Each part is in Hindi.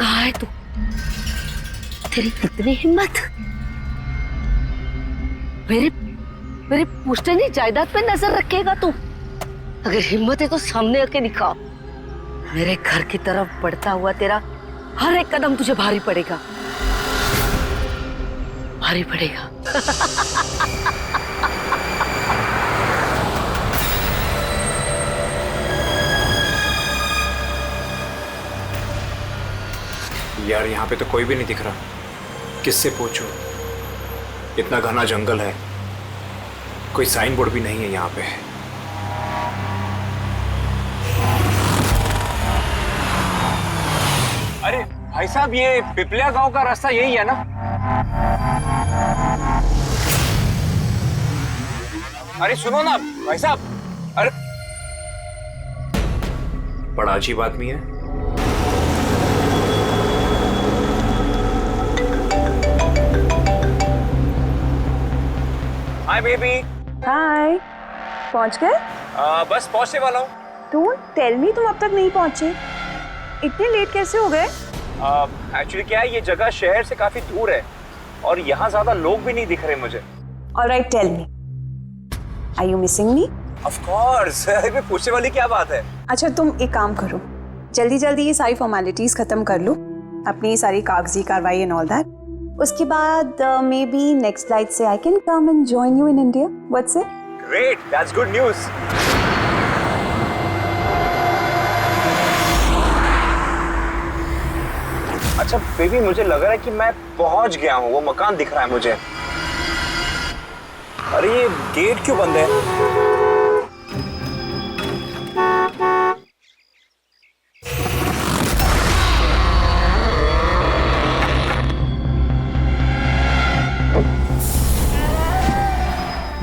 कहाँ है तू? तेरी कितनी हिम्मत! मेरे मेरे पुश्तैनी जायदाद पे नजर रखेगा तू? अगर हिम्मत है तो सामने आके दिखा। मेरे घर की तरफ बढ़ता हुआ तेरा हर एक कदम तुझे भारी पड़ेगा, भारी पड़ेगा। यार यहाँ पे तो कोई भी नहीं दिख रहा, किससे पूछूं? इतना घना जंगल है, कोई साइन बोर्ड भी नहीं है यहाँ पे। अरे भाई साहब, ये पिपलिया गांव का रास्ता यही है ना? अरे सुनो ना भाई साहब। अरे बड़ा अजीब आदमी है। Hi baby. हाय, पहुंच गए? बस पहुंचने वाला हूँ। डोंट टेल मी तुम अब तक नहीं पहुंचे। इतने लेट कैसे हो गए? एक्चुअली क्या है, ये जगह शहर से काफी दूर है और यहाँ ज्यादा लोग भी नहीं दिख रहे मुझे। Alright, tell me, are you missing me? Of course. अरे पूछने वाली क्या बात है। अच्छा, तुम एक काम करो, जल्दी जल्दी ये सारी फॉर्मेलिटीज खत्म कर लो, अपनी सारी कागजी कार्रवाई एंड ऑल दैट। उसके बाद मे बी नेक्स्ट फ्लाइट से I can come and join you in India. What's it? Great, that's good news. अच्छा बेबी, मुझे लग रहा है कि मैं पहुंच गया हूँ, वो मकान दिख रहा है मुझे। अरे ये गेट क्यों बंद है?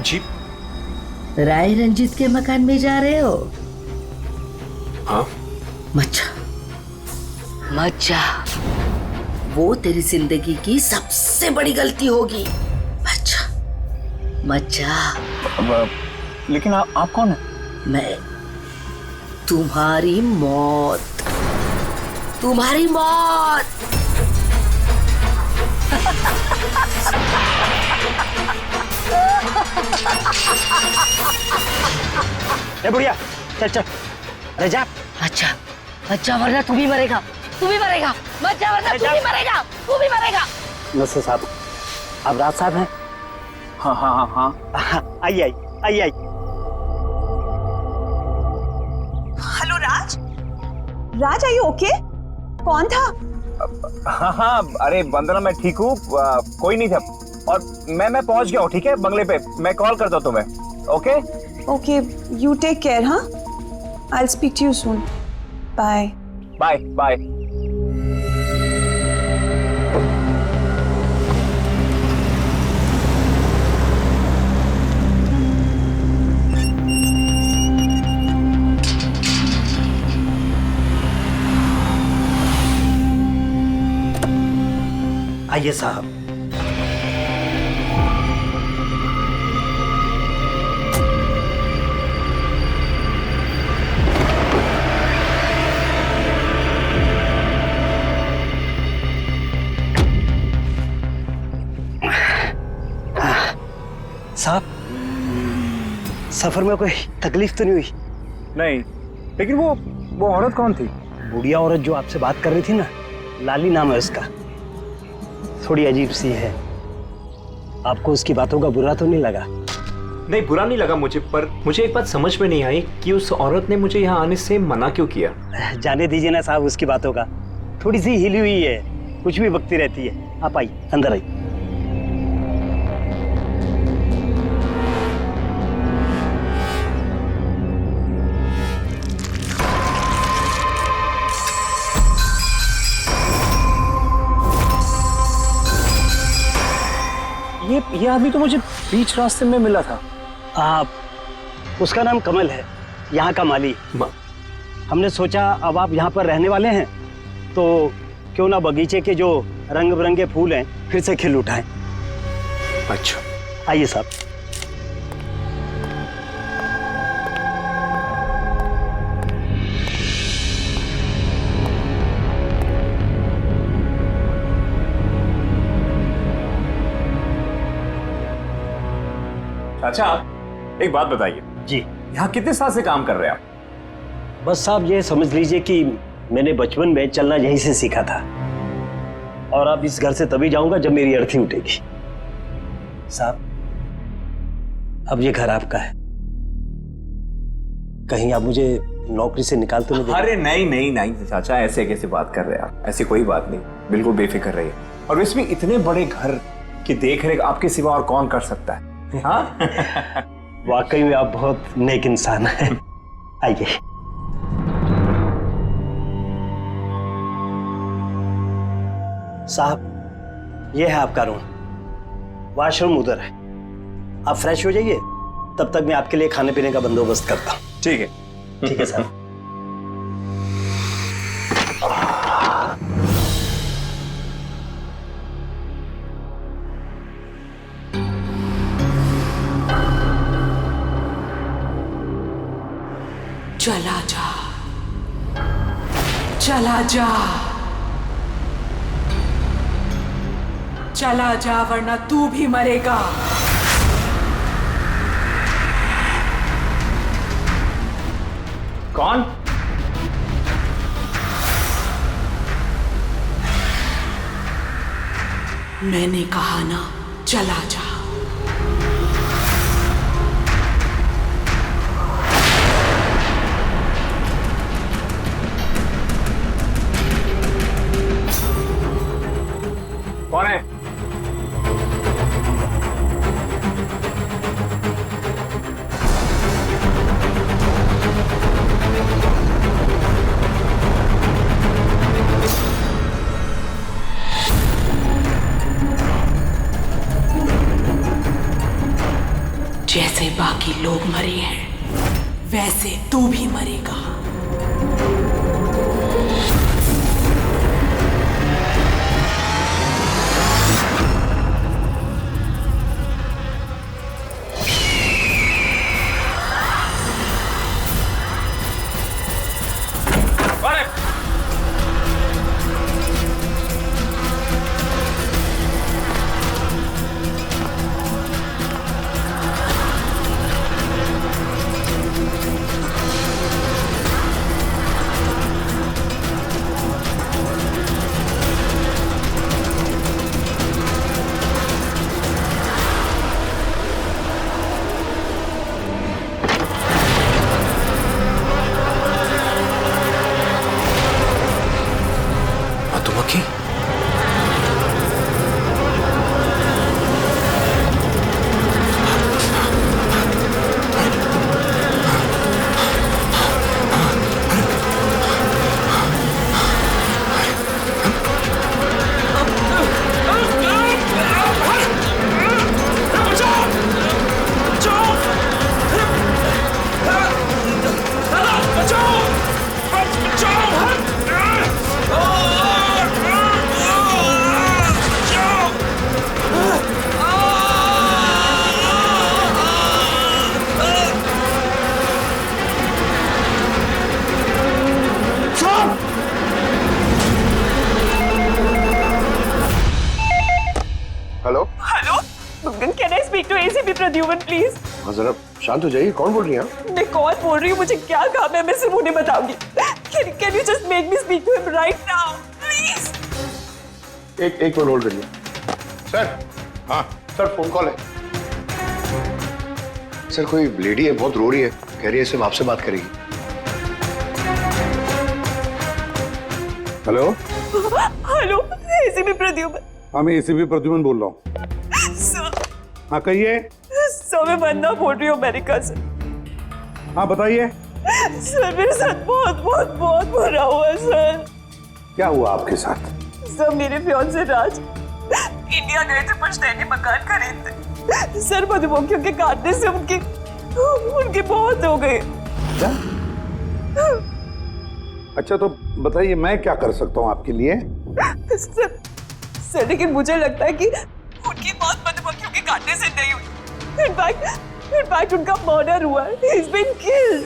जी राय रंजीत के मकान में जा रहे हो? हाँ। मत जा, वो तेरी जिंदगी की सबसे बड़ी गलती होगी। मत जा। लेकिन आप कौन है? मैं तुम्हारी मौत, तुम्हारी मौत। ए बुढ़िया, चल चल, अरे जा। अच्छा वरना तू भी मरेगा, तू भी मरेगा। मत जा वरना तू भी मरेगा, तू भी मरेगा। नमस्ते साहब, आप राज साहब हैं? हाँ हाँ हाँ हाँ। आइए। Hello Raj, Raj are you okay? कौन था? हाँ, अरे वंदना, मैं ठीक हूँ, कोई नहीं था। और मैं पहुंच गया हूँ, ठीक है, बंगले पे। मैं कॉल करता हूँ तुम्हें। Okay okay, you take care. हाँ, I will speak to you soon. Bye bye bye. आइए साहब। साहब, सफर में कोई तकलीफ तो नहीं हुई? नहीं, लेकिन वो औरत कौन थी? बुढ़िया औरत जो आपसे बात कर रही थी ना, लाली नाम है उसका। थोड़ी अजीब सी है। आपको उसकी बातों का बुरा तो नहीं लगा? नहीं, बुरा नहीं लगा मुझे, पर मुझे एक बात समझ में नहीं आई कि उस औरत ने मुझे यहाँ आने से मना क्यों किया। जाने दीजिए ना साहब उसकी बातों का, थोड़ी सी हिली हुई है, कुछ भी बकती रहती है। आप आइए, अंदर आइए। ये आदमी तो मुझे बीच रास्ते में मिला था। आप, उसका नाम कमल है, यहाँ का माली। हमने सोचा अब आप यहाँ पर रहने वाले हैं तो क्यों ना बगीचे के जो रंग बिरंगे फूल हैं फिर से खिल उठाएं। अच्छा, आइए साहब। अच्छा एक बात बताइए जी। यहाँ कितने साल से काम कर रहे हैं आप? बस साहब ये समझ लीजिए कि मैंने बचपन में चलना यहीं से सीखा था, और अब इस घर से तभी जाऊंगा जब मेरी अर्थी उठेगी। साहब अब ये घर आपका है, कहीं आप मुझे नौकरी से निकाल तो नहीं देंगे? अरे नहीं नहीं नहीं चाचा, ऐसे कैसे बात कर रहे हैं आप? ऐसी कोई बात नहीं, बिल्कुल बेफिक्र रहिए। और इसमें इतने बड़े घर की देख रेख आपके सिवा और कौन कर सकता है? हाँ वाकई में आप बहुत नेक इंसान हैं। आइए। साहब ये है आपका रूम, वॉशरूम उधर है, आप फ्रेश हो जाइए, तब तक मैं आपके लिए खाने पीने का बंदोबस्त करता हूँ। ठीक है। ठीक है साहब। चला जा, चला जा, चला जा, वरना तू भी मरेगा। कौन? मैंने कहा ना, चला जा। कौन है? जैसे बाकी लोग मरे हैं, वैसे तू भी मरेगा। मधुमक्खी? Hello hello, can I speak to ACP Pradyuman please? हाँ जरा शांत हो जाइए, कौन बोल रही हैं आप? मैं कौन बोल रही हूँ, मुझे क्या काम है, मैं सिर्फ उन्हें बताऊंगी। Can you just make me speak to him right now please? एक मिनट होल्ड करिए। सर, हाँ सर, फोन कॉल है। सर कोई लेडी है, बहुत रो रही है, कह रही है सिर्फ आपसे बात करेगी। Hello hello, ACP Pradyuman. हाँ मैं एसीपी प्रद्युमन बोल रहा हूँ। सर, हाँ कहिए। सर मैं वंदना बोल रही हूँ अमेरिका से। हाँ बताइए। सर मेरे साथ बहुत बहुत बहुत बुरा हुआ सर। क्या हुआ आपके साथ? सर मेरे फियांसे राज इंडिया गए थे पुश्तैनी मकान खरीदते। सर मधुमक्खियों के काटने से उनकी मौत हो गई। क्या? अच्छा तो बताइए मैं क्या कर सकता हूँ आपके लिए? सर लेकिन मुझे लगता है कि उनकी मौत मधुमक्खियों के काटने से नहीं हुई। इनफैक्ट उनका मर्डर हुआ है। He's been killed।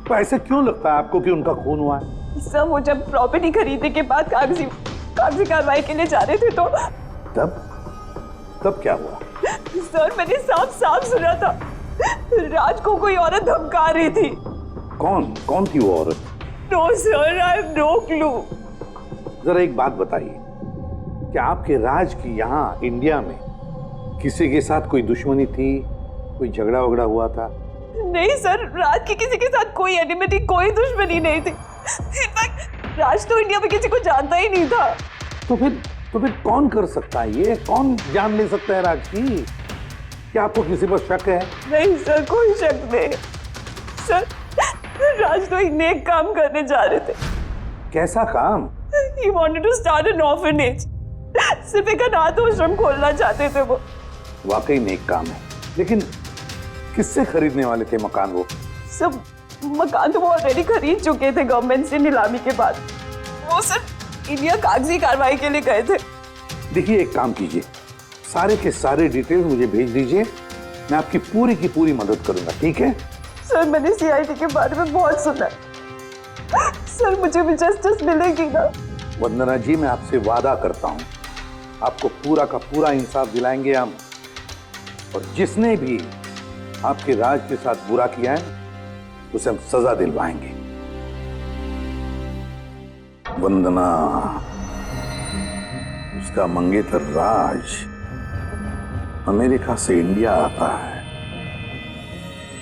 तो ऐसे क्यों लगता है आपको कि उनका खून हुआ है? सर वो जब प्रॉपर्टी खरीदने के बाद कागजी कार्रवाई के लिए जा रहे थे तो तब तब क्या हुआ? सर मैंने साफ साफ सुना था राज को कोई औरत धमका रही थी। कौन थी वो औरत? No sir, I have no clue. जरा एक बात बताइए, क्या आपके राज की यहाँ इंडिया में किसी के साथ कोई दुश्मनी थी, कोई झगड़ा वगड़ा हुआ था? नहीं सर, राज की किसी के साथ कोई एनिमिटी, कोई दुश्मनी नहीं थी। इनफैक्ट राज तो इंडिया में किसी को जानता ही नहीं था। तो फिर कौन कर सकता है ये? कौन जान ले सकता है राज की? क्या आपको किसी पर शक है? नहीं सर, कोई शक नहीं। सर राज तो एक नेक काम करने जा रहे थे। कैसा काम? He wanted to start an orphanage। सिर्फ एक अनाथ आश्रम खोलना चाहते थे वो। वाकई नेक काम है, लेकिन किससे खरीदने वाले थे मकान वो? सब मकान तो वो ऑलरेडी खरीद चुके थे गवर्नमेंट से नीलामी के बाद। वो सिर्फ इंडिया कागजी कार्रवाई के लिए गए थे। देखिए, एक काम कीजिए, सारे के सारे डिटेल्स मुझे भेज दीजिए, मैं आपकी पूरी की पूरी मदद करूंगा, ठीक है? सर मैंने सीआईडी के बारे में बहुत सुना है। सर मुझे भी जस्टिस मिलेगी ना? वंदना जी, मैं आपसे वादा करता हूं, आपको पूरा का पूरा इंसाफ दिलाएंगे हम, और जिसने भी आपके राज के साथ बुरा किया है उसे हम सजा दिलवाएंगे। वंदना, उसका मंगेतर राज अमेरिका से इंडिया आता है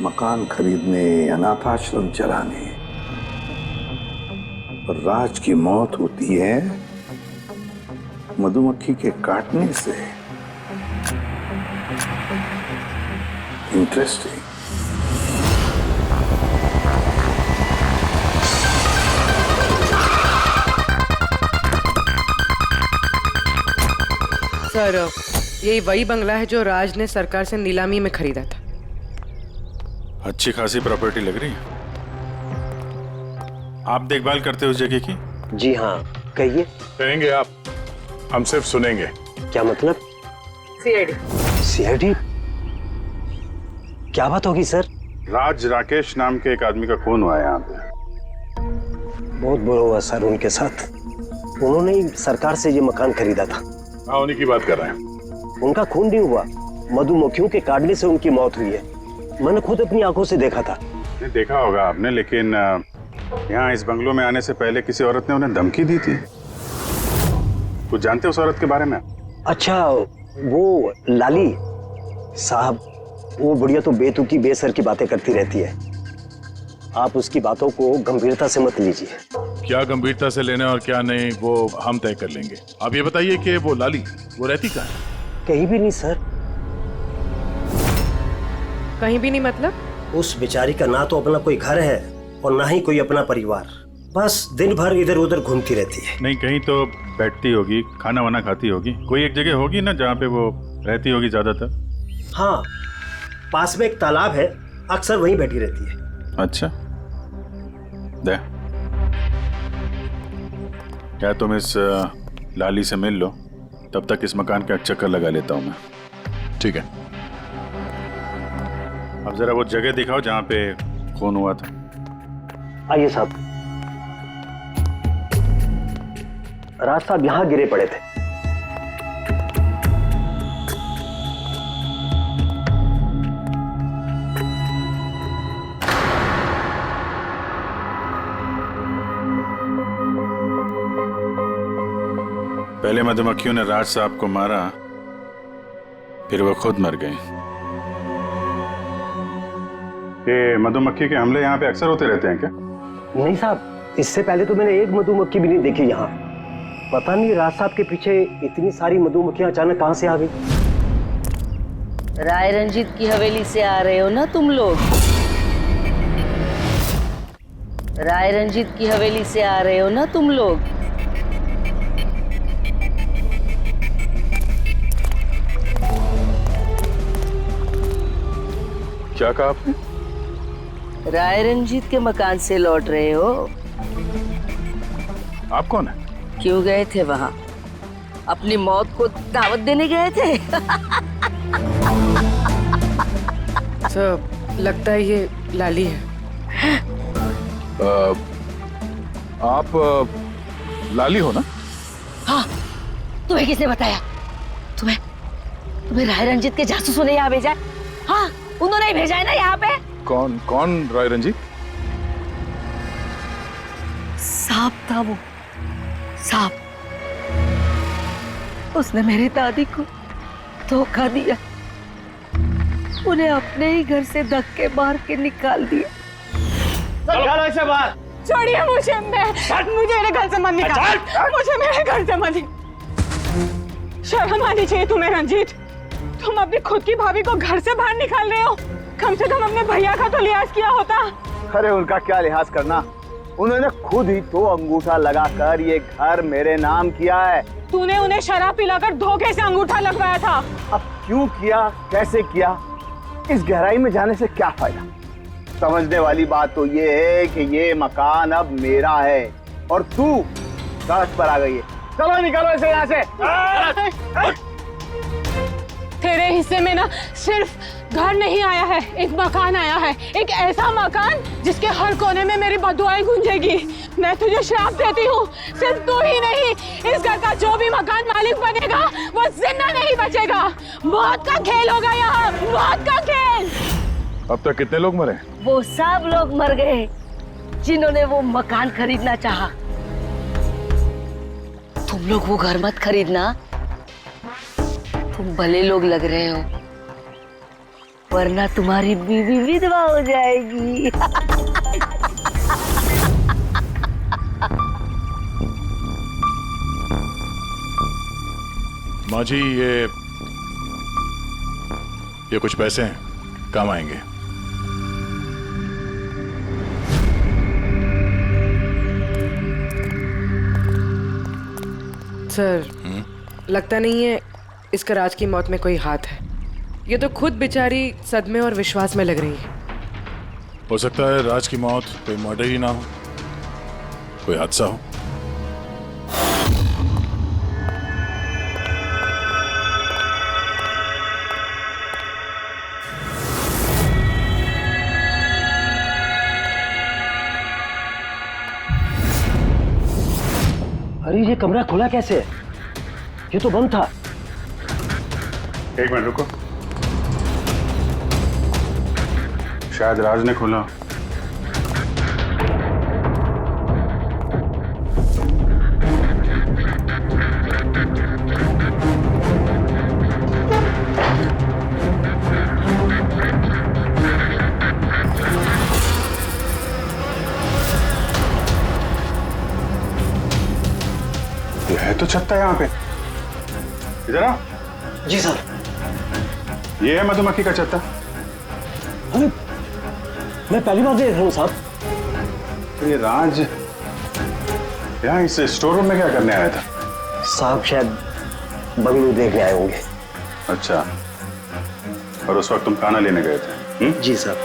मकान खरीदने, अनाथाश्रम चलाने, और राज की मौत होती है मधुमक्खी के काटने से। इंटरेस्टिंग। सर, यही वही बंगला है जो राज ने सरकार से नीलामी में खरीदा था। अच्छी खासी प्रॉपर्टी लग रही है। आप देखभाल करते हो उस जगह की? जी हाँ, कहिए। कहेंगे आप, हम सिर्फ सुनेंगे। क्या मतलब? सीआईडी? क्या बात होगी सर? राज राकेश नाम के एक आदमी का खून हुआ है यहाँ पे। बहुत बुरा हुआ सर उनके साथ। उन्होंने ही सरकार से ये मकान खरीदा था। हाँ, उन्हीं की बात कर रहे हैं। उनका खून नहीं हुआ, मधुमक्खियों के काटने से उनकी मौत हुई है। मैंने खुद अपनी आंखों से देखा था। नहीं देखा होगा आपने, लेकिन यहाँ इस बंगलों में आने से पहले किसी औरत ने उन्हें धमकी दी थी। कुछ जानते हो उस औरत के बारे में? अच्छा, वो लाली साहब, वो बुढ़िया तो बेतुकी बेसर की बातें करती रहती है। आप उसकी बातों को गंभीरता से मत लीजिए। क्या गंभीरता से लेना और क्या नहीं वो हम तय कर लेंगे। आप ये बताइए कि वो लाली, वो रहती कहाँ है? कहीं भी नहीं सर। कहीं भी नहीं मतलब? उस बेचारी का ना तो अपना कोई घर है और ना ही कोई अपना परिवार। बस दिन भर इधर उधर घूमती रहती है। नहीं, कहीं तो बैठती होगी, खाना वाना खाती होगी, कोई एक जगह होगी ना जहाँ पे वो रहती होगी ज्यादातर। हाँ, पास में एक तालाब है, अक्सर वहीं बैठी रहती है। अच्छा, दे क्या तुम इस लाली से मिल लो, तब तक इस मकान का एक चक्कर लगा लेता हूँ मैं। ठीक है, अब जरा वो जगह दिखाओ जहाँ पे खून हुआ था। आइए साहब। राज साहब यहाँ गिरे पड़े थे। पहले मधुमक्खियों ने राज साहब को मारा, फिर वो खुद मर गए। ये मधुमक्खी के हमले यहाँ पे अक्सर होते रहते हैं क्या? नहीं साहब, इससे पहले तो मैंने एक मधुमक्खी भी नहीं देखी यहाँ। पता नहीं राज साहब के पीछे इतनी सारी मधुमक्खियां अचानक कहाँ से आ गई। राय रंजीत की हवेली से आ रहे हो ना तुम लोग? राय रंजीत की हवेली से आ रहे हो ना तुम लोग? क्या कहा आपने? राय रंजीत के मकान से लौट रहे हो? आप कौन है? क्यों गए थे वहां? अपनी मौत को दावत देने गए थे? सर, लगता है ये लाली है। आप लाली हो ना? हाँ, तुम्हें किसने बताया? तुम्हें तुम्हें राय रंजीत के जासूसों ने यहाँ भेजा है? हाँ, उन्होंने ही भेजा है ना यहाँ पे। कौन कौन राय रंजीत? सांप था वो, सांप। उसने मेरी दादी को धोखा दिया, उन्हें अपने ही घर से धक्के मार के निकाल दिया। ऐसे बाहर छोड़िए मुझे, मुझे मेरे घर से मत निकाल, मुझे मेरे घर से मत। शर्म आनी चाहिए तुम्हें रंजीत, तुम अपनी खुद की भाभी को घर से बाहर निकाल रहे हो। कम से कम अपने भैया का तो लिहाज किया होता। अरे उनका क्या लिहाज करना, उन्होंने खुद ही तो अंगूठा लगाकर ये घर मेरे नाम किया है। तूने उन्हें शराब पिलाकर धोखे से अंगूठा लगवाया था। अब क्यों किया, कैसे किया, इस गहराई में जाने से क्या फायदा। समझने वाली बात तो ये है कि ये मकान अब मेरा है और तू सड़क पर आ गई है। चलो निकलो इसे यहाँ से। तेरे हिस्से में ना सिर्फ घर नहीं आया है, एक मकान आया है, एक ऐसा मकान जिसके हर कोने में मेरी बदुआएं गूंजेगी। मैं तुझे श्राप देती हूँ, सिर्फ तू ही नहीं, इस घर का जो भी मकान मालिक बनेगा वो जिंदा नहीं बचेगा। मौत का खेल होगा यहाँ, मौत का खेल। अब तक कितने लोग मरे? वो सब लोग मर गए जिन्होंने वो मकान खरीदना चाहा। तुम लोग वो घर मत खरीदना, तुम भले लोग लग रहे हो, वरना तुम्हारी बीवी विधवा हो जाएगी। माँ जी, ये कुछ पैसे हैं, काम आएंगे। सर, लगता नहीं है इसका राज की मौत में कोई हाथ है। ये तो खुद बेचारी सदमे और विश्वास में लग रही है। हो सकता है राज की मौत कोई मर्डर ही ना हो, कोई हादसा हो। अरे ये कमरा खुला कैसे है? ये तो बंद था। एक मिनट रुको, शायद राज ने खोला। ये है तो छत्ता यहाँ पे। इधर आ। जी सर। ये है मधुमक्खी का छत्ता। अरे मैं पहली बार देख रहा हूँ साहब। तो ये राज यहाँ इस स्टोर रूम में क्या करने आया था? साहब शायद बंगलू देखने आए होंगे। अच्छा, और उस वक्त तुम खाना लेने गए थे? जी सर।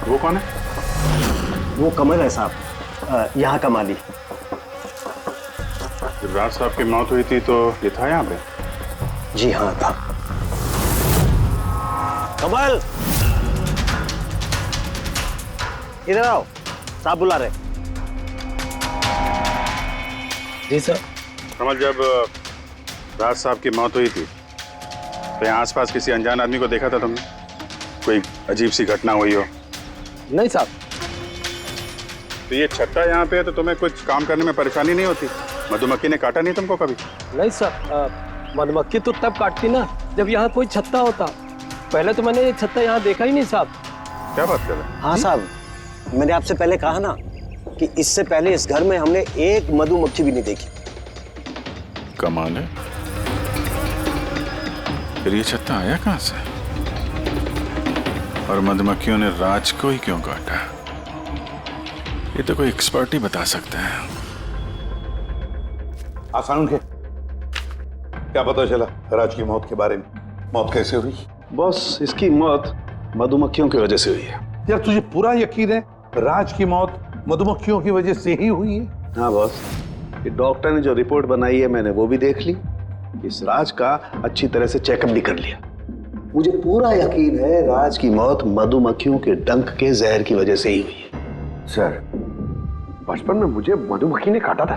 वो कौन है? वो कमल है साहब, यहाँ का माली। जब राज साहब की मौत हुई थी तो ये था यहाँ पे? जी हाँ था। कमल, इधर आओ, साहब बुला रहे। जी सर। कमल, जब राज साहब की मौत हुई थी तो यहाँ आसपास किसी अनजान आदमी को देखा था तुमने? कोई अजीब सी घटना हुई हो? नहीं साहब। तो ये छत्ता यहाँ पे है तो तुम्हें कुछ काम करने में परेशानी नहीं होती? मधुमक्खी ने काटा नहीं तुमको कभी? नहीं सर, मधुमक्खी तो तब काटती ना जब यहाँ कोई छत्ता होता। पहले तो मैंने ये छत्ता यहाँ देखा ही नहीं साहब। क्या बात कर रहे हैं? हाँ साहब, मैंने आपसे पहले कहा ना कि इससे पहले इस घर में हमने एक मधुमक्खी भी नहीं देखी। कमाल है। फिर ये छत्ता आया कहाँ से? और मधुमक्खियों ने राज को ही क्यों काटा? ये तो कोई एक्सपर्ट ही बता सकता है। आसान के क्या पता चला राज की मौत के बारे में? मौत कैसे हुई? बॉस, इसकी मौत मधुमक्खियों की वजह से हुई है। यार तुझे पूरा यकीन है राज की मौत मधुमक्खियों की वजह से ही हुई है? हाँ बॉस, ये डॉक्टर ने जो रिपोर्ट बनाई है मैंने वो भी देख ली। इस राज का अच्छी तरह से चेकअप भी कर लिया। मुझे पूरा यकीन है राज की मौत मधुमक्खियों के डंक के जहर की वजह से ही हुई है। सर, बचपन में मुझे मधुमक्खी ने काटा था,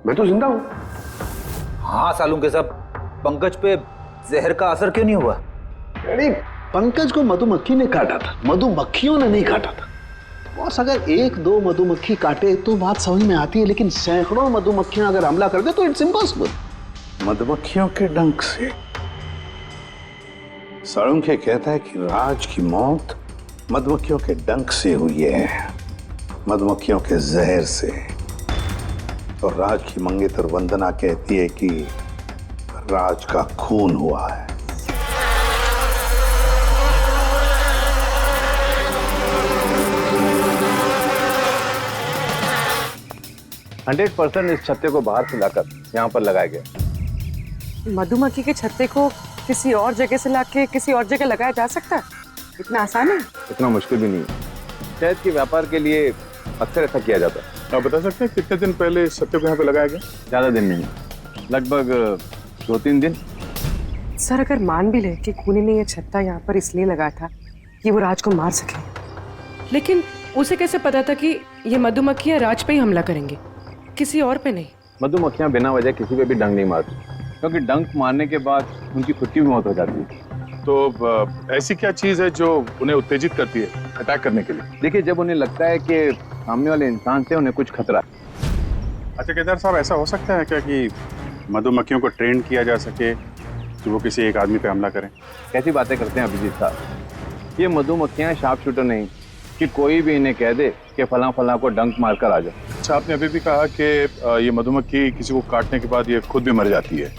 मैं तो जिंदा हूं। हाँ सालू के सब, पंकज पे जहर का असर क्यों नहीं हुआ? अरे पंकज को मधुमक्खी ने काटा था, मधुमक्खियों ने नहीं काटा था। बॉस अगर एक दो मधुमक्खी काटे तो बात समझ में आती है, लेकिन सैकड़ों मधुमक्खियां अगर हमला कर दे तो इट्स इम्पॉसिबल। मधुमक्खियों के डंक से साळुंखे कहता है कि राज की मौत मधुमक्खियों के डंक से हुई है, मधुमक्खियों के जहर से। और राज की मंगेतर वंदना कहती है कि राज का खून हुआ है। 100% इस छत्ते को बाहर से लाकर यहाँ पर लगाया गया। मधुमक्खी के छत्ते को किसी और जगह से लाके किसी और जगह लगाया जा सकता है? इतना आसान है? इतना मुश्किल भी नहीं है। शहद के व्यापार के लिए अक्सर ऐसा किया जाता है। आप बता सकते हैं कितने दिन पहले इस छत्ते को यहाँ पे लगाया गया? ज्यादा दिन नहीं, लगभग 2-3 दिन। सर अगर मान भी ले कि खूनी ने ये छत्ता यहाँ पर इसलिए लगाया था कि वो राज को मार सके, लेकिन उसे कैसे पता था कि ये मधुमक्खियाँ राज पे ही हमला करेंगे, किसी और पे नहीं? मधुमक्खियां बिना वजह किसी पे भी डंक नहीं मारती, क्योंकि डंक मारने के बाद उनकी खुद की भी मौत हो जाती है। तो ऐसी क्या चीज है जो उन्हें उत्तेजित करती है अटैक करने के लिए? देखिए, जब उन्हें लगता है कि सामने वाले इंसान से उन्हें कुछ खतरा है। अच्छा केदार साहब, ऐसा हो सकता है क्या कि मधुमक्खियों को ट्रेन किया जा सके कि वो किसी एक आदमी पे हमला करें? कैसी बातें करते हैं अभिजीत साहब, ये मधुमक्खियां शार्प शूटर नहीं कि कोई भी इन्हें कह दे कि फलां फलां को डंक मारकर आ जाए। अच्छा, आपने अभी भी कहा कि ये मधुमक्खी किसी को काटने के बाद ये खुद भी मर जाती है,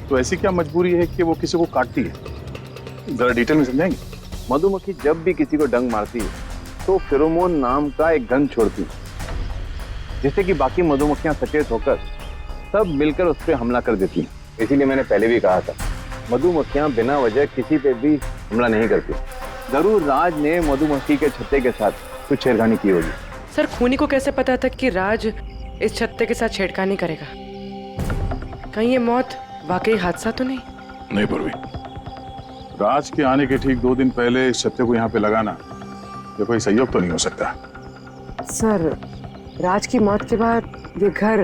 तो ऐसी क्या मजबूरी है कि वो किसी को काटती है? जरा डिटेल में समझाएंगे? मधुमक्खी जब भी किसी को डंक मारती है तो फेरोमोन नाम का एक गंध छोड़ती है, जिससे कि बाकी मधुमक्खियां सचेत होकर सब मिलकर उस पर हमला कर देती हैं। इसीलिए मैंने पहले भी कहा था, मधुमक्खियां बिना वजह किसी पे भी हमला नहीं करती। जरूर राज ने मधुमक्खी के छत्ते के साथ कुछ छेड़खानी की होगी। सर खूनी को कैसे पता था कि राज इस छत्ते के साथ छेड़खानी करेगा? कहीं ये मौत वाकई हादसा तो नहीं? नहीं पूर्वी, राज के आने के ठीक 2 दिन पहले इस छत्ते को यहाँ पे लगाना ये कोई सहयोग तो नहीं हो सकता। सर राज की मौत के बाद ये घर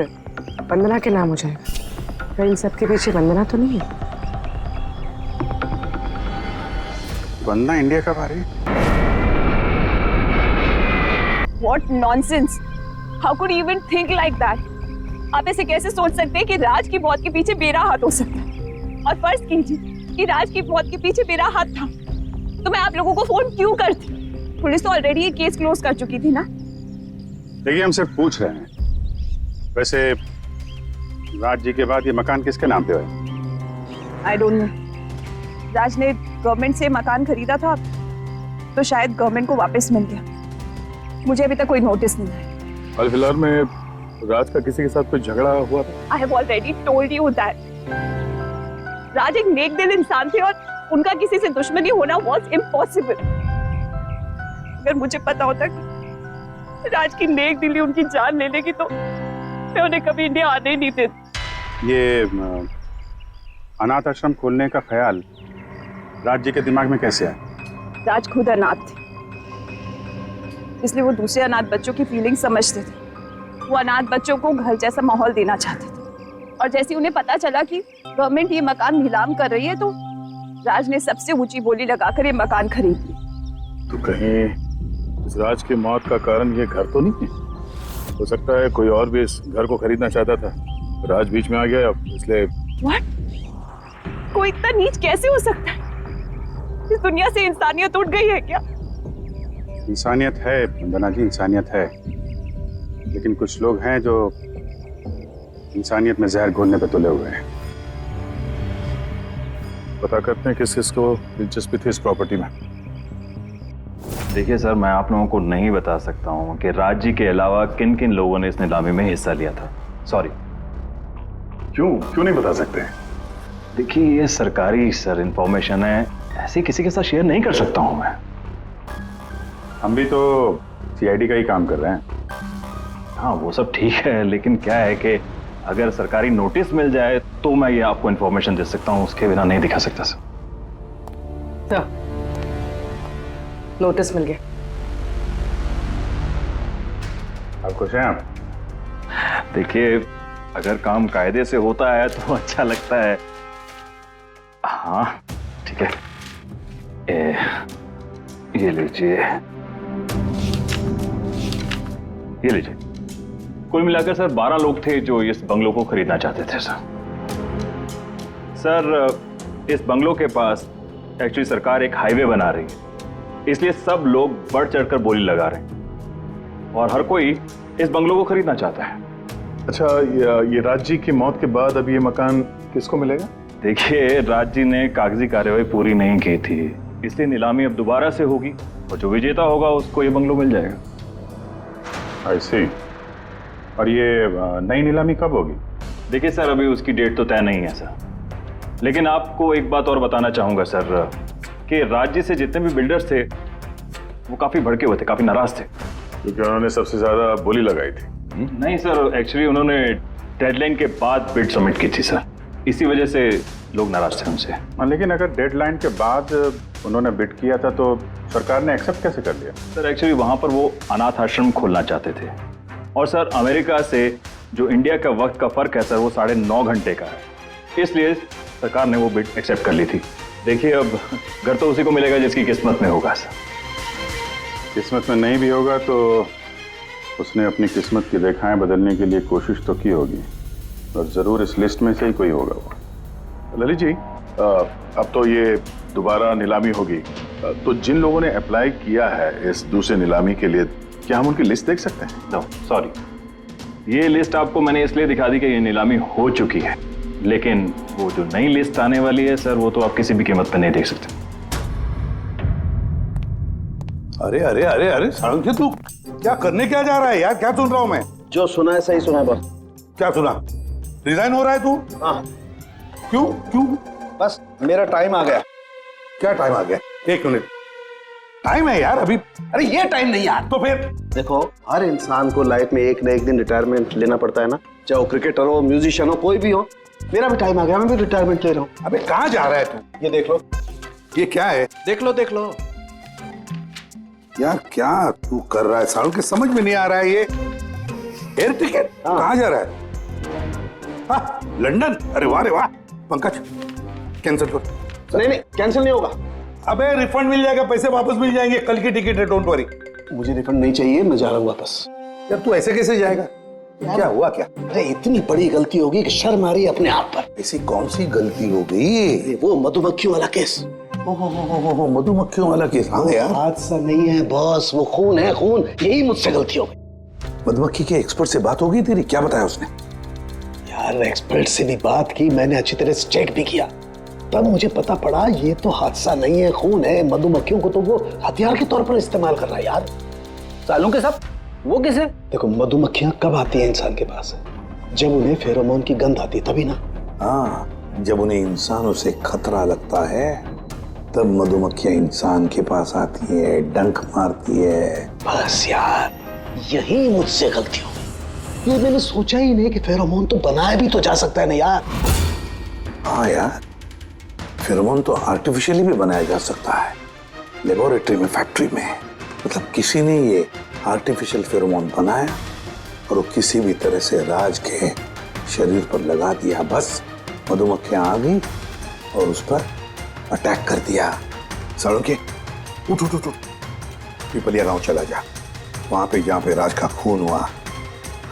वंदना के नाम हो जाएगा, क्या इन सब के पीछे वंदना तो नहीं है? वंदना इंडिया कब आ रही? What nonsense! How could you even think like that? आप ऐसे कैसे सोच सकते हैं कि राज की मौत के पीछे मेरा हाथ हो सकता है? और फर्ज कीजिए कि राज की मौत के पीछे मेरा हाथ था, तो मैं आप लोगों को फोन क्यों करती? पुलिस तो ऑलरेडी ये केस क्लोज कर चुकी थी ना। देखिए, हम सिर्फ पूछ रहे हैं। वैसे राज जी के बाद ये मकान किसके नाम पे है? I don't know. राज ने गवर्नमेंट से मकान खरीदा था, तो शायद गवर्नमेंट को वापस मिल गया। मुझे अभी तक कोई नोटिस नहीं है। हाल फिलहाल में राज का किसी के साथ कोई झगड़ा हुआ था? I have already told you that. राज एक नेक दिल इंसान थे और उनका किसी से दुश्मनी होना was impossible. अगर मुझे पता होता कि राज की नेक दिली उनकी जान ले लेगी तो मैं उन्हें कभी इंडिया आने ही नहीं देती। ये अनाथ आश्रम खोलने का ख्याल राज जी के दिमाग में कैसे आया? राज खुद अनाथ थे, इसलिए वो दूसरे अनाथ बच्चों की फीलिंग समझते थे। वो अनाथ बच्चों को घर जैसा माहौल देना चाहते थे, और जैसे उन्हें पता चला कि गवर्नमेंट ये मकान नीलाम कर रही है तो राज ने सबसे ऊंची बोली लगाकर ये मकान खरीद ली। तो कहीं इस राज की मौत का कारण ये घर तो नहीं है? हो सकता है कोई और भी इस घर को खरीदना चाहता था, राज बीच में आ गया इसलिए। What? कोई इतना नीच कैसे हो सकता है? इस दुनिया से इंसानियत उठ गई है क्या? इंसानियत है वंदना जी, इंसानियत है, लेकिन कुछ लोग हैं जो इंसानियत में जहर घोलने पे तुले हुए हैं। पता करते हैं किस किसको दिलचस्पी थी इस प्रॉपर्टी में। देखिए सर, मैं आप लोगों को नहीं बता सकता हूँ कि राज जी के अलावा किन किन लोगों ने इस नीलामी में हिस्सा लिया था। सॉरी। क्यों नहीं बता सकते? देखिए, ये सरकारी सर इंफॉर्मेशन है, ऐसे किसी के साथ शेयर नहीं कर सकता हूँ मैं। हम भी तो सीआईडी का ही काम कर रहे हैं। हाँ वो सब ठीक है, लेकिन क्या है कि अगर सरकारी नोटिस मिल जाए तो मैं ये आपको इंफॉर्मेशन दे सकता हूँ, उसके बिना नहीं दिखा सकता सर। नोटिस मिल गया। आप खुश हैं आप? देखिए, अगर काम कायदे से होता है तो अच्छा लगता है। हाँ ठीक है, ये लीजिए, ये लीजिए। कुल मिलाकर सर 12 लोग थे जो इस बंगलों को खरीदना चाहते थे सर। इस बंगलों के पास एक्चुअली सरकार एक हाईवे बना रही है, इसलिए सब लोग बढ़ चढ़कर बोली लगा रहे हैं और हर कोई इस बंगलों को खरीदना चाहता है। अच्छा, ये राज जी की मौत के बाद अब ये मकान किसको मिलेगा? देखिए, राज जी ने कागजी कार्यवाही पूरी नहीं की थी, इसलिए नीलामी अब दोबारा से होगी और जो विजेता होगा उसको ये बंगलो मिल जाएगा। I see। और ये नई नीलामी कब होगी? देखिए सर, अभी उसकी डेट तो तय नहीं है सर, लेकिन आपको एक बात और बताना चाहूंगा सर कि राज्य से जितने भी बिल्डर्स थे वो काफी भड़के हुए थे, काफी नाराज थे, क्योंकि उन्होंने सबसे ज्यादा बोली लगाई थी। नहीं सर, एक्चुअली उन्होंने डेडलाइन के बाद बिड सबमिट की थी सर, इसी वजह से लोग नाराज थे उनसे। हाँ, लेकिन अगर डेडलाइन के बाद उन्होंने बिड किया था तो सरकार ने एक्सेप्ट कैसे कर लिया? सर एक्चुअली वहां पर वो अनाथ आश्रम खोलना चाहते थे और सर अमेरिका से जो इंडिया का वक्त का फर्क है सर वो 9.5 घंटे का है, इसलिए सरकार ने वो बिड एक्सेप्ट कर ली थी। देखिए, अब घर तो उसी को मिलेगा जिसकी किस्मत में होगा सर। किस्मत में नहीं भी होगा तो उसने अपनी किस्मत की रेखाएं बदलने के लिए कोशिश तो की होगी और जरूर इस लिस्ट में से ही कोई होगा वो। ललित जी, अब तो ये दोबारा नीलामी होगी, तो जिन लोगों ने अप्लाई किया है इस दूसरे नीलामी के लिए, क्या हम उनकी लिस्ट देख सकते हैं? नो सॉरी, ये लिस्ट आपको मैंने इसलिए दिखा दी कि ये नीलामी हो चुकी है, लेकिन वो जो नई लिस्ट आने वाली है सर वो तो आप किसी भी कीमत पर नहीं देख सकते। अरे अरे अरे अरे सालुंके, तू क्या करने क्या जा रहा है यार? क्या सुन रहा हूं मैं? जो सुना है सही सुना है बस। क्या सुना? रिजाइन हो रहा है तू? हाँ। क्यों क्यों? बस मेरा टाइम आ गया। क्या टाइम आ गया? 1 मिनट टाइम है यार अभी। अरे ये टाइम नहीं यार। तो फिर देखो, हर इंसान को लाइफ में एक न एक दिन रिटायरमेंट लेना पड़ता है ना, चाहे वो क्रिकेटर हो, म्यूजिशियन हो, कोई भी हो। मेरा भी टाइम आ गया, मैं भी रिटायरमेंट ले रहा हूँ। अबे कहाँ जा रहा है तू? ये देख लो। ये क्या है? देख लो देख लो। यार क्या तू कर रहा है सालुंके? समझ में नहीं आ रहा है। ये एयर टिकट कहाँ जा रहा है? हाँ, लंदन। अरे वाह रे वाह। पंकज कैंसिल कर। नहीं कैंसिल नहीं होगा। अबे रिफंड मिल जाएगा, पैसे वापस मिल जाएंगे, कल की टिकट है, डोंट वरी। मुझे रिफंड नहीं चाहिए, मैं जा रहा हूँ वापस। यार तू ऐसे कैसे जाएगा? क्या हुआ क्या? अरे इतनी बड़ी गलती होगी कि शर्म आ रही है अपने आप पर। ऐसी कौन सी गलती हो गई? वो मधुमक्खियों वाला केस। ओहो, मधुमक्खियों वाला केस। हाँ यार, हादसा नहीं है बॉस, वो खून है खून। यही मुझसे गलती हो गई। मधुमक्खी के एक्सपर्ट से बात होगी तेरी? क्या बताया उसने? यार एक्सपर्ट से भी बात की मैंने, अच्छी तरह से चेक भी किया, तब मुझे पता पड़ा ये तो हादसा नहीं है, खून है। मधुमक्खियों को तो वो हथियार के तौर पर इस्तेमाल कर रहा है यार। सालुंके साहब, वो किसे? देखो, मधुमक्खियां कब आती हैं इंसान के पास? जब उन्हें फेरोमोन की गंध आती है, तभी ना। हाँ, जब उन्हें इंसानों से खतरा लगता है तब मधुमक्खियां इंसान के पास आती है, डंक मारती है। बस यार, यही मुझसे गलती हो गई। ये मैंने सोचा ही नहीं कि फेरोमोन तो बनाया भी तो जा सकता है ना यार। हाँ यार, फेरोमोन तो आर्टिफिशियली भी बनाया जा सकता है, लेबोरेटरी में, फैक्ट्री में। मतलब किसी ने ये आर्टिफिशियल फेरोमोन बनाया और वो किसी भी तरह से राज के शरीर पर लगा दिया, बस मधुमक्खियां आ गई और उस पर अटैक कर दिया। सालुंके उठ उठ उठ, पिपलिया गांव चला जा। वहां पे जहाँ पे राज का खून हुआ,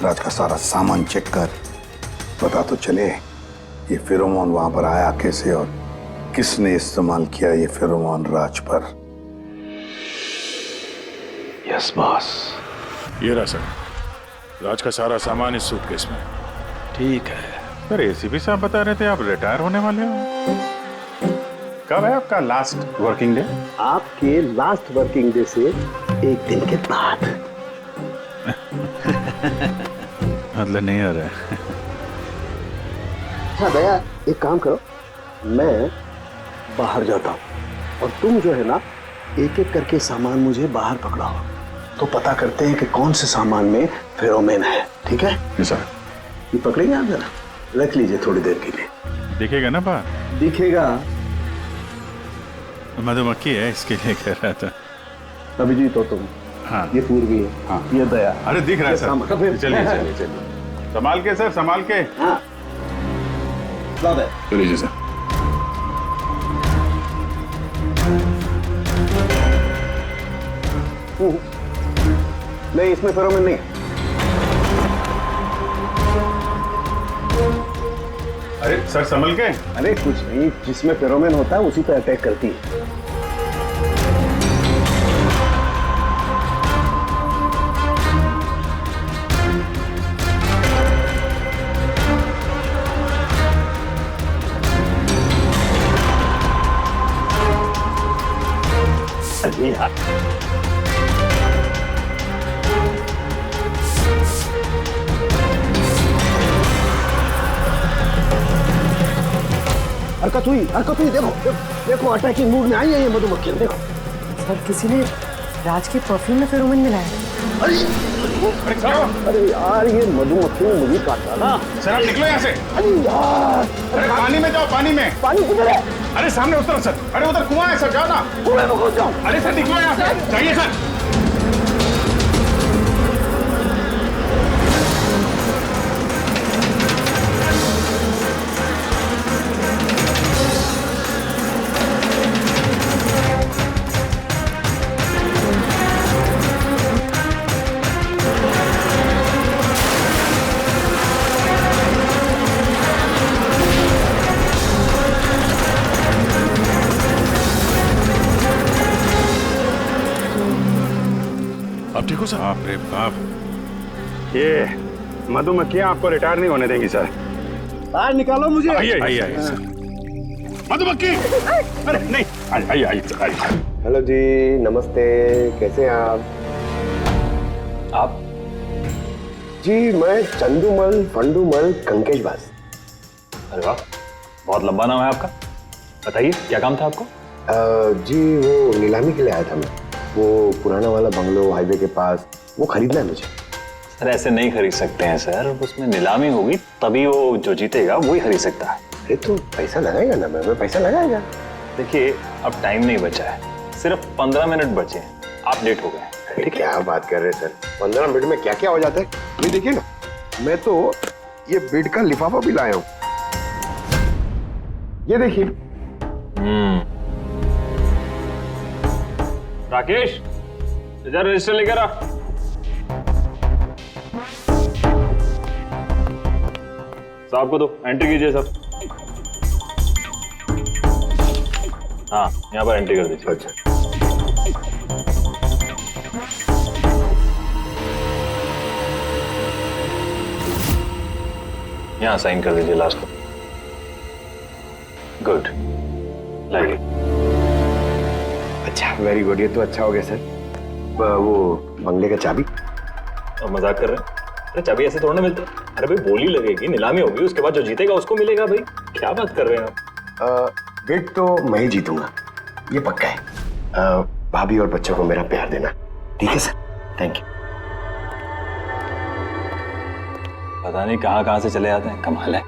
राज का सारा सामान चेक कर, पता तो चले ये फेरोमोन वहां पर आया कैसे और किसने इस्तेमाल किया ये फेरोमोन राज पर। Yes boss. ये रहा सर, राज का सारा सामान इस सूटकेस में। ठीक है सर। एसीपी साहब बता रहे थे आप रिटायर होने वाले हो। कब है आपका लास्ट वर्किंग डे? आपके लास्ट वर्किंग डे से 1 दिन के बाद। मतलब नहीं आ रहा है। अच्छा दया, एक काम करो, मैं बाहर जाता हूँ और तुम जो है ना, एक एक करके सामान मुझे बाहर पकड़ाओ, तो पता करते हैं कि कौन से सामान में फेरोमोन है। ठीक है? जी सर। ये पकड़ेंगे आप? जरा रख लीजिए थोड़ी देर के लिए। दिखेगा ना बाहर? दिखेगा। मधुमक्खी है इसके लिए कह रहा था। अभिजीत हो तुम? हाँ ये पूर्वी है, हाँ ये दया। अरे दिख रहा है सर। चलिए चलिए चलिए, संभाल के सर, संभाल के। हाँ चलिए जी सर। नहीं, इसमें फेरोमोन नहीं है। अरे सर संभल के। अरे कुछ नहीं, जिसमें फेरोमोन होता है उसी पर अटैक करती है। अरे यार, हरकत हुई, देखो देखो, अटैकिंग मूड में आई है ये मधुमक्खियां, देखो। सर किसी ने राज के परफ्यूम में फेरोमोन मिलाया। अरे यार, ये मधुमक्खियों ने मुझे काटा ना। सर आप निकलो यहाँ से। अरे यार, अरे पानी में जाओ, पानी में। पानी किधर है? अरे सामने उस तरफ सर। अरे उधर कुआं है सर, जाओ ना। कुएं में घुस जाओ। अरे सर निकलो यहाँ से, जाइए सर। आप ठीक हो सर? बाप रे बाप, ये मधुमक्खियां आपको रिटायर नहीं होने देंगी सर। बाहर निकालो मुझे। आइए आइए आइए सर। मधुमक्खी, अरे नहीं, आइए आइए आइए। हेलो जी, नमस्ते, कैसे हैं आप? जी मैं चंदूमल फंडूमल कंकेशबाज। अरे वाह, बहुत लंबा नाम है आपका। बताइए क्या काम था आपको? जी वो नीलामी के लिए आया था मैं। वो पुराना वाला बंगलो हाईवे के पास, वो खरीदना है मुझे। सर ऐसे नहीं खरीद सकते हैं सर, उसमें नीलामी होगी तभी वो जो जीतेगा वही खरीद सकता है। अरे तो पैसा लगाएगा ना, मैं पैसा लगाएगा। देखिए अब टाइम नहीं बचा है, सिर्फ 15 मिनट बचे हैं, आप लेट हो गए। अरे क्या बात कर रहे हैं सर, 15 मिनट में क्या क्या हो जाता है। ये देखिए ना, मैं तो ये बिड का लिफाफा भी लाया हूँ, ये देखिए। राकेश इधर रजिस्टर लेकर आ। साहब को दो, एंट्री कीजिए साहब। हाँ यहाँ पर एंट्री कर दीजिए। अच्छा, यहाँ साइन कर दीजिए लास्ट को। Good, like it. अच्छा, वेरी गुड, ये तो अच्छा हो गया सर। वो बंगले का चाबी। और मजाक कर रहे हैं? अरे चाबी ऐसे थोड़ा ना मिलता है। अरे भाई बोली लगेगी, नीलामी होगी, उसके बाद जो जीतेगा उसको मिलेगा। भाई क्या बात कर रहे हैं आप? बिड तो मैं ही जीतूंगा, ये पक्का है। भाभी और बच्चों को मेरा प्यार देना, ठीक है सर? Thank you. पता नहीं कहाँ कहाँ से चले आते हैं, कमाल है।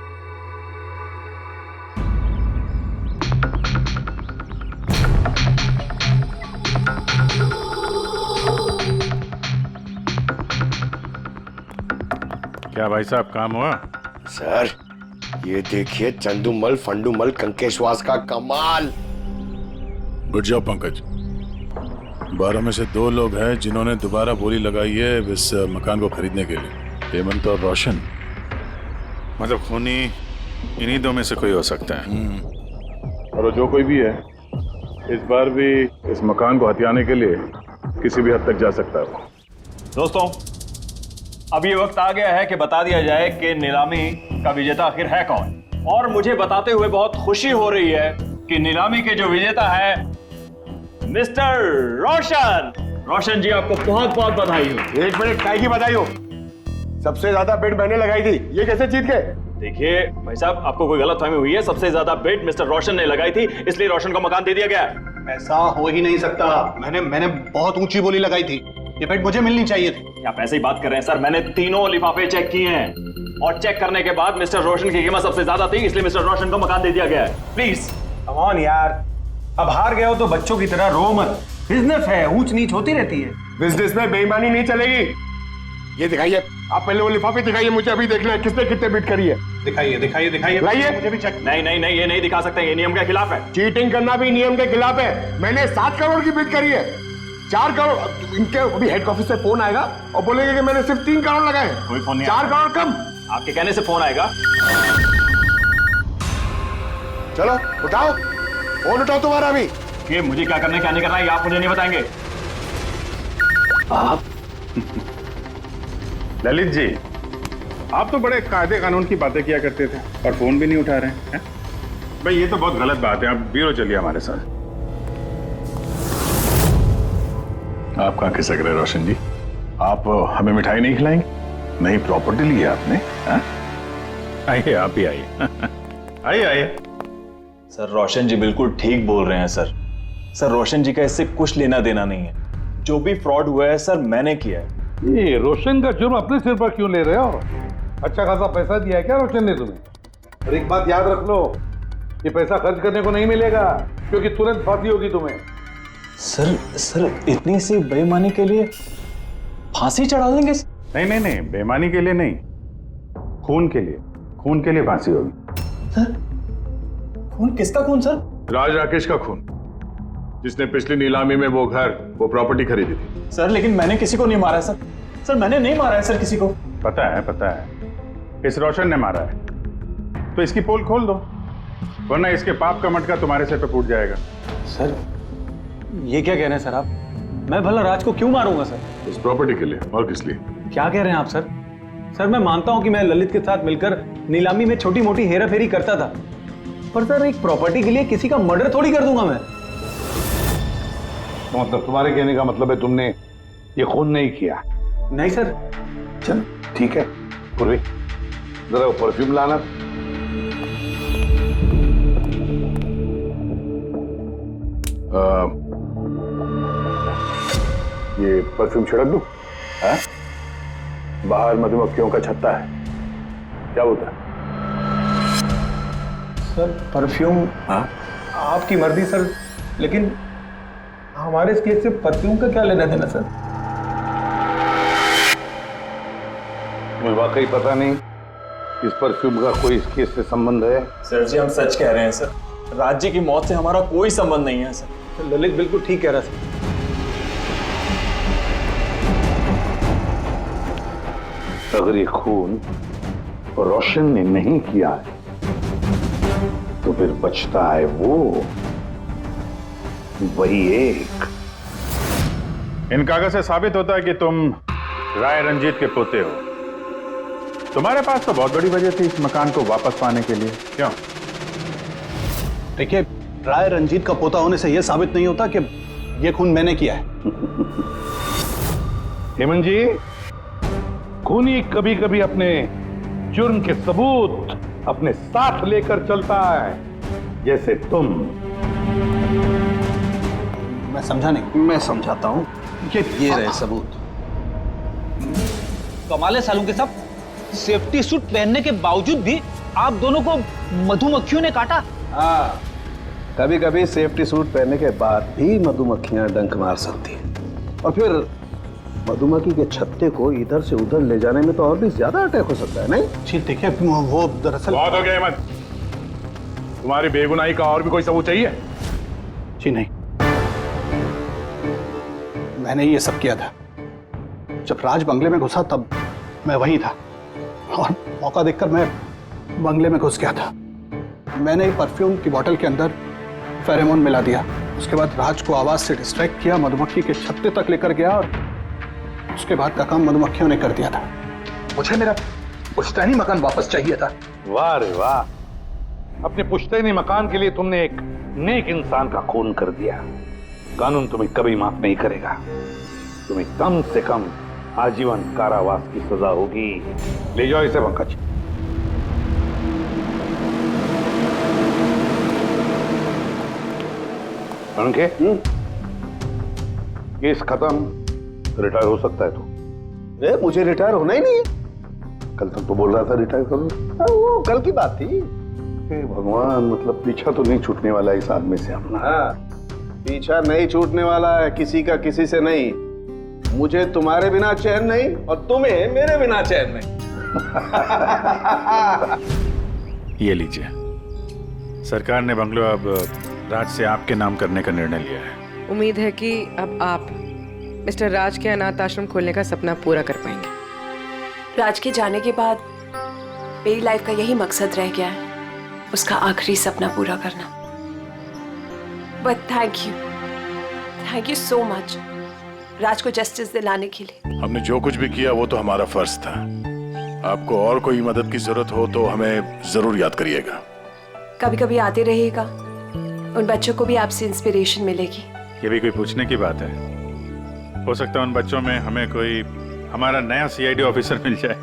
क्या भाई साहब काम हुआ? सर ये देखिए, चंदूमल फंडूमल कंकेशवास का कमाल। उठ जाओ पंकज, 12 में से 2 लोग हैं जिन्होंने दोबारा बोली लगाई है इस मकान को खरीदने के लिए, हेमंत और रोशन। मतलब खूनी इन्हीं 2 में से कोई हो सकता है। और जो कोई भी है इस बार भी इस मकान को हथियाने के लिए किसी भी हद तक जा सकता है। दोस्तों अब ये वक्त आ गया है कि बता दिया जाए कि नीलामी का विजेता आखिर है कौन। और मुझे बताते हुए बहुत खुशी हो रही है कि नीलामी के जो विजेता है मिस्टर रोशन। रोशन जी आपको बहुत बहुत बधाई हो। 1 मिनट, काय की बधाई हो? सबसे ज्यादा बिड मैंने लगाई थी, ये कैसे जीत गए? देखिए भाई साहब, आपको कोई गलतफहमी हुई है। सबसे ज्यादा बिड मिस्टर रोशन ने लगाई थी, इसलिए रोशन को मकान दे दिया गया। ऐसा हो ही नहीं सकता, मैंने बहुत ऊंची बोली लगाई थी, ये बिड मुझे मिलनी चाहिए थी। आप ऐसे ही बात कर रहे हैं सर, मैंने तीनों लिफाफे चेक किए हैं और चेक करने के बाद मिस्टर रोशन की कीमत सबसे ज्यादा थी, इसलिए मिस्टर रोशन को मकान दे दिया गया है। प्लीज कम ऑन यार, अब हार गए हो तो बच्चों की तरह रो मत। बिजनेस है, ऊंच नीच होती रहती है। बिजनेस में बेईमानी नहीं चलेगी। ये दिखाइए, आप पहले वो लिफाफे दिखाइए, मुझे अभी देखना है किसने कितने बिट करी है। दिखाइए दिखाइए दिखाइए, लाइए। मुझे भी चेक। नहीं नहीं नहीं, ये नहीं दिखा सकते, ये नियम के खिलाफ है। चीटिंग करना भी नियम के खिलाफ है। मैंने 7 करोड़ की बिट करी है, 4 करोड़। इनके अभी हेड ऑफिस से फोन आएगा और बोलेंगे कि मैंने सिर्फ 3 करोड़ लगाए। कोई फोन नहीं 4 करोड़ कम। आपके कहने से फोन आएगा। चलो उठाओ, फोन उठाओ तुम्हारा भी। ये मुझे क्या करना है क्या नहीं करना है, आप मुझे नहीं बताएंगे। आप ललित जी, आप तो बड़े कायदे कानून की बातें किया करते थे और फोन भी नहीं उठा रहे हैं। भाई ये तो बहुत गलत बात है। आप ब्यूरो चलिए हमारे साथ। आप कहाँ खिसक रहे रोशन जी? आप हमें मिठाई नहीं खिलाएंगे? नई प्रॉपर्टी ली है आपने? आइए, आप ही आइए। आइए आइए। सर रोशन जी बिल्कुल ठीक बोल रहे हैं सर। सर रोशन जी का इससे कुछ लेना देना नहीं है। जो भी फ्रॉड हुआ है सर मैंने किया है। ये रोशन का जुर्म अपने सिर पर क्यों ले रहे हो? अच्छा खासा पैसा दिया है क्या रोशन ने तुम्हें? और एक बात याद रख लो, ये पैसा खर्च करने को नहीं मिलेगा, क्योंकि तुरंत फांसी होगी तुम्हें। सर इतनी सी बेईमानी के लिए फांसी चढ़ा देंगे? नहीं नहीं नहीं, बेईमानी के लिए नहीं, खून के लिए। खून के लिए फांसी होगी। सर खून? किसका खून सर? राज राकेश का खून, जिसने पिछली नीलामी में वो घर, वो प्रॉपर्टी खरीदी थी। सर लेकिन मैंने किसी को नहीं मारा है सर। सर मैंने नहीं मारा है सर किसी को। पता है, इस रोशन ने मारा है। तो इसकी पोल खोल दो, वरना इसके पाप का मटका तुम्हारे सिर पे फूट जाएगा। सर ये क्या कह रहे हैं सर आप? मैं भला राज को क्यों मारूंगा सर? इस प्रॉपर्टी के लिए, और किस लिए? क्या कह रहे हैं आप सर? सर मैं मानता हूं कि मैं ललित के साथ मिलकर नीलामी में छोटी मोटी हेरा फेरी करता था, पर सर एक प्रॉपर्टी के लिए किसी का मर्डर थोड़ी कर दूंगा मैं। तो मतलब तुम्हारे कहने का मतलब है तुमने ये खून नहीं किया? नहीं सर। चल ठीक है, पूर्वी जरा वो परफ्यूम लाना। ये परफ्यूम छिड़क दूं? हाँ? बाहर मधुमक्खियों का छत्ता है, क्या होता है? Sir perfume? हाँ? आपकी मर्जी सर, लेकिन हमारे इस केस से परफ्यूम का क्या लेना देना सर? मुझे वाकई पता नहीं इस परफ्यूम का कोई इस केस से संबंध है। सर जी हम सच कह रहे हैं सर, राज्य की मौत से हमारा कोई संबंध नहीं है सर। तो ललित बिल्कुल ठीक कह रहा सर। अगर ये खून रोशन ने नहीं किया है तो फिर बचता है वही एक। इन कागज से साबित होता है कि तुम राय रंजीत के पोते हो। तुम्हारे पास तो बहुत बड़ी वजह थी इस मकान को वापस पाने के लिए, क्यों? देखिए, राय रंजीत का पोता होने से यह साबित नहीं होता कि यह खून मैंने किया है। हेमंत जी, खूनी कभी कभी अपने जुर्म के सबूत अपने साथ लेकर चलता है, जैसे तुम। मैं समझा नहीं। मैं समझाता हूं। ये रहे सबूत। कमाल है सालू के साहब, सेफ्टी सूट पहनने के बावजूद भी आप दोनों को मधुमक्खियों ने काटा। हाँ, कभी कभी सेफ्टी सूट पहनने के बाद भी मधुमक्खियां डंक मार सकती हैं, और फिर मधुमक्खी के छत्ते को इधर से उधर ले जाने में तो और भी ज्यादा अटैक हो सकता है, नहीं? जी देखिए, वो दरअसल बहुत हो गया हेमंत, तुम्हारी बेगुनाही का और भी कोई सबूत चाहिए? जी नहीं, मैंने ये सब किया था। जब राज बंगले में घुसा तब मैं वहीं था, और मौका देखकर मैं बंगले में घुस गया था। मैंने परफ्यूम की बोतल के अंदर फेरोमोन मिला दिया। उसके बाद राज को आवाज से डिस्ट्रैक्ट किया, मधुमक्खी के छत्ते तक लेकर गया, और उसके बाद का काम मधुमक्खियों ने कर दिया था। मुझे मेरा पुश्तैनी मकान वापस चाहिए था। वाह रे वाह, अपने पुश्तैनी मकान के लिए तुमने एक नेक इंसान का खून कर दिया। कानून तुम्हें कभी माफ नहीं करेगा। तुम्हें कम से कम आजीवन कारावास की सजा होगी। ले जाओ इसे पंकज। पंखे, केस खत्म, रिटायर हो सकता है तू। मुझे रिटायर होना ही नहीं है। कल तक तो बोल रहा था रिटायर करो। वो कल की बात थी। भगवान, मतलब पीछा तो नहीं छूटने वाला इस आदमी से अपना। पीछा नहीं छूटने वाला है किसी का किसी से नहीं। मुझे तुम्हारे बिना चैन नहीं और तुम्हें मेरे बिना चैन नहीं। ये लीजिए, सरकार ने बंगलो अब राज से आपके नाम करने का निर्णय लिया है। उम्मीद है कि अब आप मिस्टर राज के अनाथ आश्रम खोलने का सपना पूरा कर पाएंगे। राज के जाने के बाद मेरी लाइफ का यही मकसद रह गया है, उसका आखिरी सपना पूरा करना। But thank you so much Raj को जस्टिस दिलाने के लिए। हमने जो कुछ भी किया वो तो हमारा फर्ज था। आपको और कोई मदद की जरूरत हो तो हमें जरूर याद करिएगा। कभी कभी आते रहिएगा, उन बच्चों को भी आपसे इंस्पिरेशन मिलेगी। ये भी कोई पूछने की बात है? हो सकता है उन बच्चों में हमें कोई हमारा नया सीआईडी ऑफिसर मिल जाए।